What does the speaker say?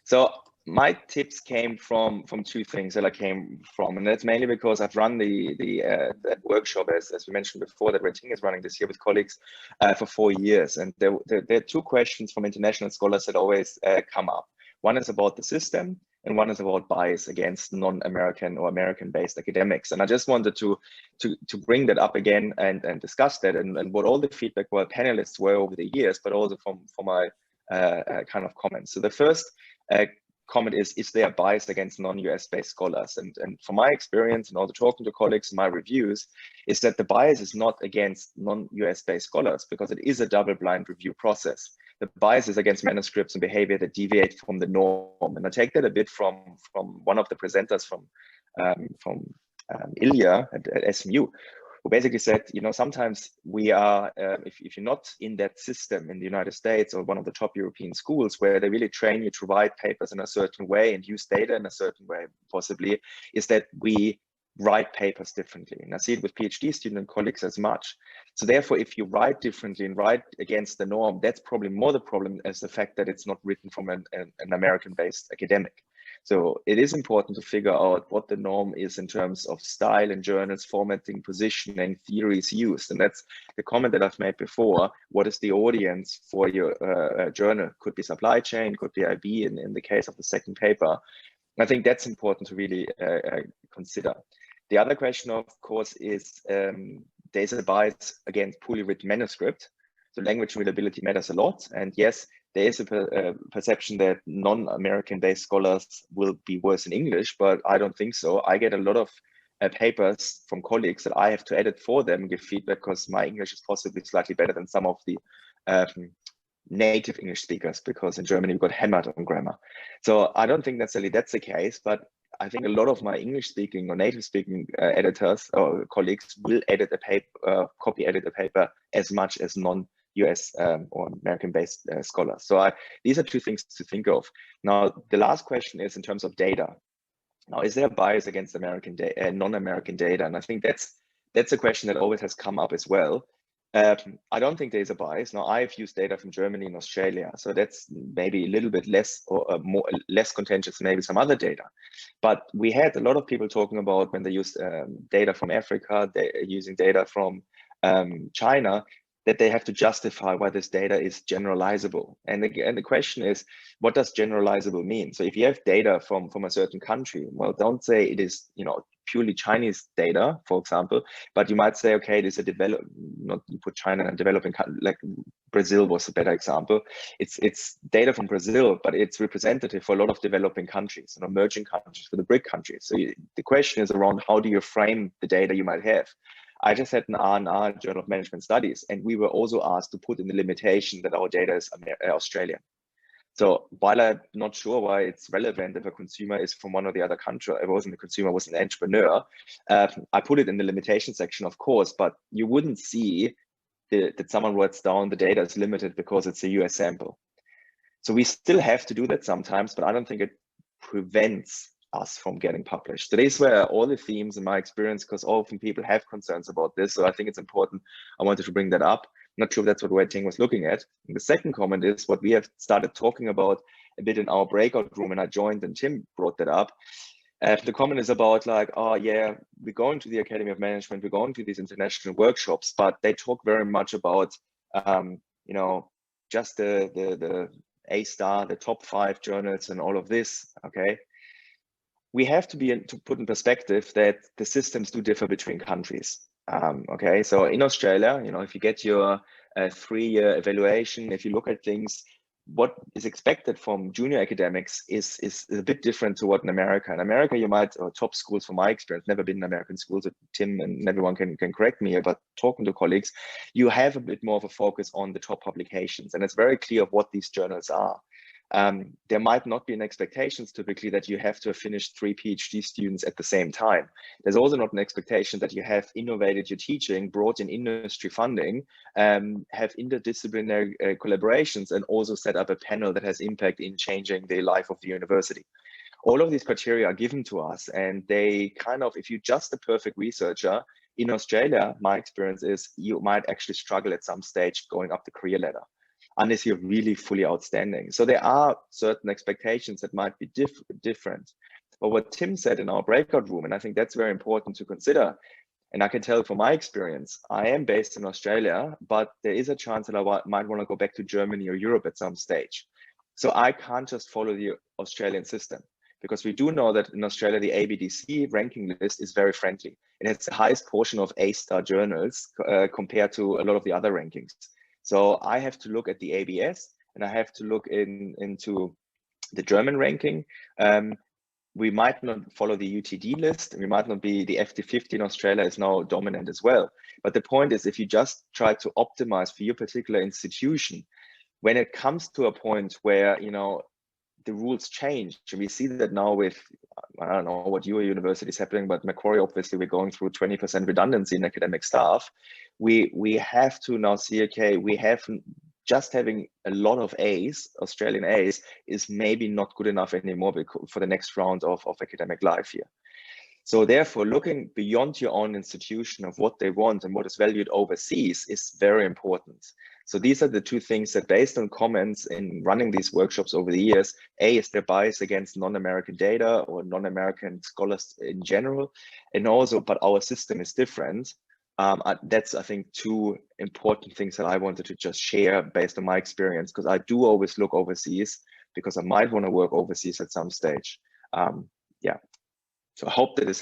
So my tips came from two things that I came from, and that's mainly because I've run that workshop as we mentioned before that Red Ting is running this year with colleagues for 4 years, and there are two questions from international scholars that always come up. One is about the system, and one is about bias against non-American or American-based academics. And I just wanted to bring that up again and discuss that and what all the feedback were panelists were over the years, but also from my kind of comments. So the first comment is there a bias against non-US based scholars? And from my experience and also talking to colleagues in my reviews, is that the bias is not against non-US based scholars because it is a double-blind review process. The bias is against manuscripts and behavior that deviate from the norm. And I take that a bit from one of the presenters from Ilya at SMU, who basically said, sometimes we are, if you're not in that system in the United States or one of the top European schools where they really train you to write papers in a certain way and use data in a certain way, possibly, is that we write papers differently. And I see it with PhD student colleagues as much. So therefore, if you write differently and write against the norm, that's probably more the problem as the fact that it's not written from an American-based academic. So it is important to figure out what the norm is in terms of style in journals, formatting, positioning, theories used. And that's the comment that I've made before. What is the audience for your journal? Could be supply chain, could be IB in the case of the second paper. I think that's important to really consider. The other question, of course, is there's a bias against poorly written manuscript. So language readability matters a lot. And yes, there is a perception that non-American based scholars will be worse in English, but I don't think so. I get a lot of papers from colleagues that I have to edit for them and give feedback because my English is possibly slightly better than some of the native English speakers, because in Germany we got hammered on grammar. So I don't think necessarily that's the case, but I think a lot of my English speaking or native speaking editors or colleagues will edit a paper, copy edit a paper as much as non-US or American-based scholars. So these are two things to think of. Now, the last question is in terms of data. Now, is there a bias against American non-American data? And I think that's a question that always has come up as well. I don't think there's a bias. Now, I've used data from Germany and Australia, so that's maybe a little bit less or less contentious than maybe some other data. But we had a lot of people talking about when they used data from Africa, they're using data from China, that they have to justify why this data is generalizable. And again, the question is, what does generalizable mean? So if you have data from a certain country, well, don't say it is, purely Chinese data, for example, but you might say, okay, it is not you put China in a developing country, like Brazil was a better example. It's data from Brazil, but it's representative for a lot of developing countries and emerging countries, for the BRIC countries. So the question is around how do you frame the data you might have? I just had an R&R, Journal of Management Studies, and we were also asked to put in the limitation that our data is Australian. So while I'm not sure why it's relevant if a consumer is from one or the other country, it wasn't a consumer, it was an entrepreneur, I put it in the limitation section, of course, but you wouldn't see that someone writes down the data is limited because it's a US sample. So we still have to do that sometimes, but I don't think it prevents us from getting published. So these were all the themes in my experience, because often people have concerns about this. So I think it's important. I wanted to bring that up. I'm not sure if that's what Red Ting was looking at. And the second comment is what we have started talking about a bit in our breakout room, and I joined and Tim brought that up. The comment is about like, oh yeah, we're going to the Academy of Management, we're going to these international workshops, but they talk very much about, just the A-star, the top 5 journals and all of this, okay? We have to put in perspective that the systems do differ between countries. Okay, so in Australia, if you get your 3-year evaluation, if you look at things, what is expected from junior academics is a bit different to what in America. In America, you might, or top schools from my experience, never been in American schools, Tim and everyone can correct me here, but talking to colleagues, you have a bit more of a focus on the top publications, and it's very clear what these journals are. There might not be an expectations typically that you have to have finished 3 PhD students at the same time. There's also not an expectation that you have innovated your teaching, brought in industry funding, have interdisciplinary collaborations, and also set up a panel that has impact in changing the life of the university. All of these criteria are given to us, and they kind of, if you're just a perfect researcher, in Australia, my experience is you might actually struggle at some stage going up the career ladder. unless you're really fully outstanding. So there are certain expectations that might be different. But what Tim said in our breakout room, and I think that's very important to consider, and I can tell from my experience, I am based in Australia, but there is a chance that I might want to go back to Germany or Europe at some stage. So I can't just follow the Australian system, because we do know that in Australia, the ABDC ranking list is very friendly. It has the highest portion of A-star journals compared to a lot of the other rankings. So I have to look at the ABS, and I have to look into the German ranking. We might not follow the UTD list, and we might not be, the FT50 in Australia is now dominant as well. But the point is, if you just try to optimize for your particular institution, when it comes to a point where, you know, the rules change, and we see that now with, I don't know what your university is happening, but Macquarie, obviously, we're going through 20% redundancy in academic staff. We have to now see, okay, we have just having a lot of A's, Australian A's, is maybe not good enough anymore for the next round of academic life here. So therefore, looking beyond your own institution of what they want and what is valued overseas is very important. So these are the two things that, based on comments in running these workshops over the years, A, is their bias against non-American data or non-American scholars in general, and also, but our system is different. That's, I think, two important things that I wanted to just share based on my experience, because I do always look overseas because I might want to work overseas at some stage. Yeah, so I hope that this helps.